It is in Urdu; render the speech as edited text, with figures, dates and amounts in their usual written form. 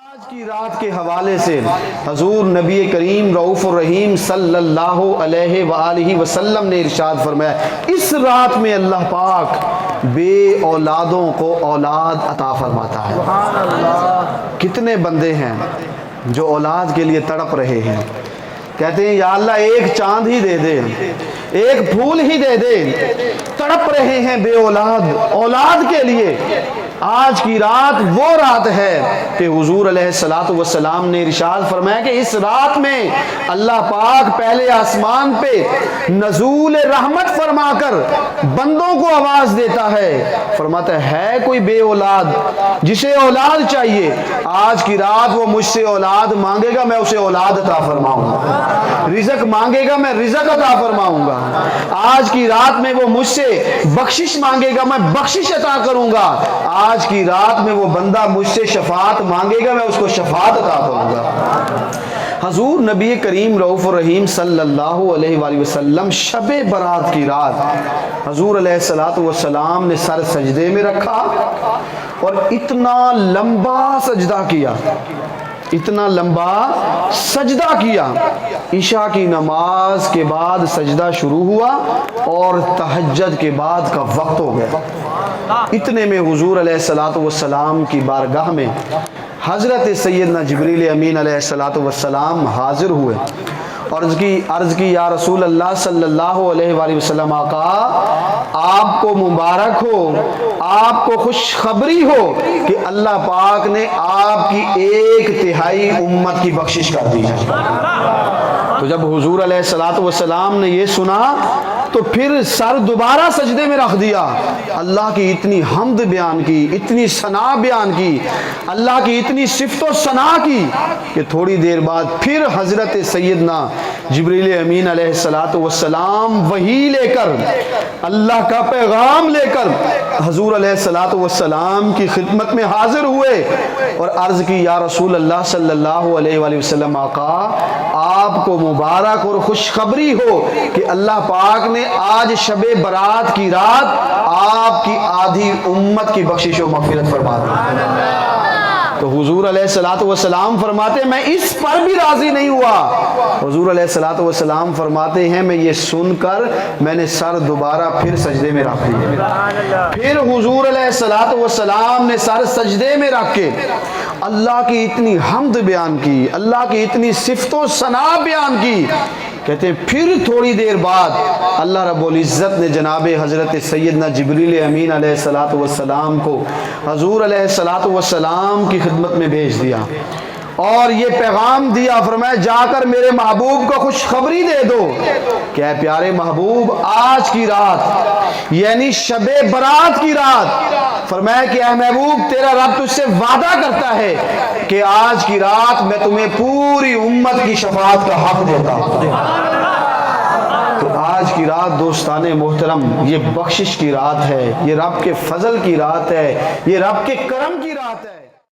آج کی رات کے حوالے سے حضور نبی کریم رؤوف الرحیم صلی اللہ علیہ وآلہ وسلم نے ارشاد فرمایا، اس رات میں اللہ پاک بے اولادوں کو اولاد عطا فرماتا ہے۔ سبحان اللہ۔ کتنے بندے ہیں جو اولاد کے لیے تڑپ رہے ہیں، کہتے ہیں یا اللہ ایک چاند ہی دے دے، ایک پھول ہی دے دے، تڑپ رہے ہیں بے اولاد، اولاد کے لیے۔ آج کی رات وہ رات ہے کہ حضور علیہ السلام نے ارشاد فرمایا کہ اس رات میں اللہ پاک پہلے آسمان پہ نزول رحمت فرما کر بندوں کو آواز دیتا ہے، فرماتا ہے کوئی بے اولاد جسے اولاد چاہیے، آج کی رات وہ مجھ سے اولاد مانگے گا، میں اسے اولاد عطا فرماؤں گا، رزق مانگے گا میں رزق عطا فرماؤں گا، آج کی رات میں وہ مجھ سے بخشش مانگے گا میں بخشش عطا کروں گا، آج کی رات میں وہ بندہ مجھ سے شفاعت مانگے گا میں اس کو شفاعت عطا کروں گا۔ حضور نبی کریم رؤوف الرحیم صلی اللہ علیہ وآلہ وسلم شب برات کی رات حضور علیہ السلام نے سر سجدے میں رکھا اور اتنا لمبا سجدہ کیا، اتنا لمبا سجدہ کیا، عشاء کی نماز کے بعد سجدہ شروع ہوا اور تہجد کے بعد کا وقت ہو گیا۔ اتنے میں حضور علیہ السلام کی بارگاہ میں حضرت سیدنا جبریل امین علیہ السلام حاضر ہوئے، عرض کی یا رسول اللہ صلی اللہ علیہ وآلہ وسلم، آقا آپ کو مبارک ہو، آپ کو خوشخبری ہو کہ اللہ پاک نے آپ کی 1/3 امت کی بخشش کر دی ہے۔ تو جب حضور علیہ السلام نے یہ سنا تو پھر سر دوبارہ سجدے میں رکھ دیا، اللہ کی اتنی حمد بیان کی، اتنی ثنا بیان کی، اللہ کی اتنی صفت و ثنا کی کہ تھوڑی دیر بعد پھر حضرت سیدنا جبریل امین علیہ السلام وحی لے کر، اللہ کا پیغام لے کر حضور علیہ السلام کی خدمت میں حاضر ہوئے اور عرض کی یا رسول اللہ صلی اللہ علیہ وآلہ وسلم، آقا آپ کو مبارک اور خوشخبری ہو کہ اللہ پاک نے آج شب برات کی رات آپ کی آدھی امت کی بخشش و مغفرت فرما دی۔ تو حضور علیہ السلام فرماتے ہیں میں اس پر بھی راضی نہیں ہوا، حضور علیہ السلام فرماتے ہیں میں یہ سن کر میں نے سر دوبارہ پھر سجدے میں رکھ دیا، پھر حضور علیہ السلام نے سر سجدے میں رکھ کے اللہ کی اتنی حمد بیان کی، اللہ کی اتنی صفت و ثنا بیان کی، کہتے ہیں پھر تھوڑی دیر بعد اللہ رب العزت نے جناب حضرت سیدنا جبریل امین علیہ السلام کو حضور علیہ السلام کی خدمت میں بھیج دیا اور یہ پیغام دیا، فرمایا جا کر میرے محبوب کو خوشخبری دے دو کہ اے پیارے محبوب آج کی رات یعنی شب برات کی رات، فرمایا کہ اے محبوب تیرا رب تجھ سے وعدہ کرتا ہے کہ آج کی رات میں تمہیں پوری امت کی شفاعت کا حق دیتا ہوں۔ تو آج کی رات دوستان محترم یہ بخشش کی رات ہے، یہ رب کے فضل کی رات ہے، یہ رب کے کرم کی رات ہے۔